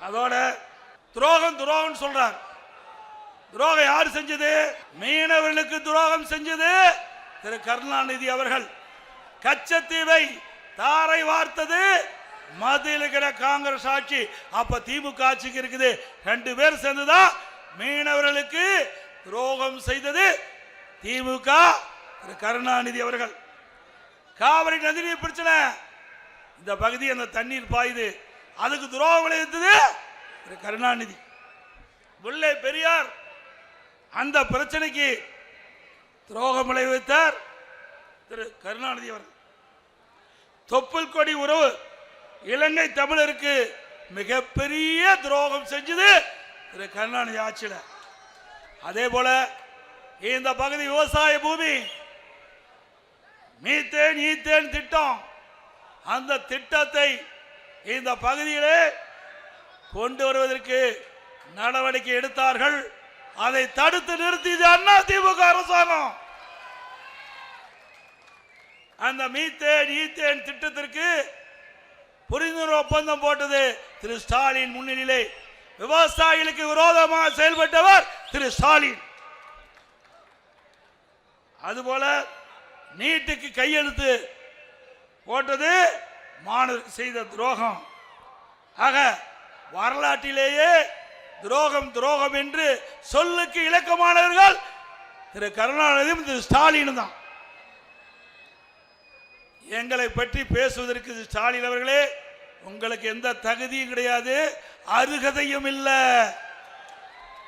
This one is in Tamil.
அதோட துரோகம் துரோகம் சொல்றார். துரோகம் யார் செஞ்சது? மீனவர்களுக்கு துரோகம் செஞ்சது திரு கருணாநிதி அவர்கள். கச்சத்தீவை தாரை வார்த்தது மத்தியில் காங்கிரஸ் ஆட்சி. அப்ப திமுக ஆட்சிக்கு இருக்குது. 2 பேர் சேர்ந்துதான் மீனவர்களுக்கு துரோகம் செய்தது திமுக திரு கருணாநிதி அவர்கள். காவிரி நதிநீர் பிரச்சனை, இந்த பகுதி அந்த தண்ணீர் பாயுது, அதுக்கு துரோகம் விளைவித்தது திரு கருணாநிதி. முல்லை பெரியார் அந்த பிரச்சனைக்கு துரோகம் விளைவித்தார் திரு கருணாநிதி அவர்கள். தொப்புள் கொடி உறவு இலங்கை தமிழருக்கு மிகப்பெரிய துரோகம் செஞ்சது திரு கருணாநிதி ஆட்சியில். அதே போல இந்த பகுதி விவசாய பூமி, மீத்தேன் ஈத்தேன் திட்டம், அந்த திட்டத்தை இந்த பகுதியிலே கொண்டு வருவதற்கு நடவடிக்கை எடுத்தார்கள். அதை தடுத்து நிறுத்தியது அண்ணா திமுக அரசாங்கம். அந்த மீத்தேன் ஈத்தேன் திட்டத்திற்கு புரிந்துணர்வு ஒப்பந்தம் போட்டது திரு ஸ்டாலின் முன்னிலையிலே. விவசாயிகளுக்கு விரோதமாக செயல்பட்டவர் திரு ஸ்டாலின். அதுபோல நீட்டுக்கு கையெழுத்து போட்டது மாணவர் செய்த துரோகம். ஆக வரலாற்றிலேயே துரோகம் துரோகம் என்று சொல்லுக்கு இலக்கமானவர்கள் திரு கருணாநிதியும் திரு ஸ்டாலின் தான். எங்களை பற்றி பேசுவதற்கு ஸ்டாலின் அவர்களே உங்களுக்கு எந்த தகுதியும் கிடையாது, அருகதையும் இல்லை.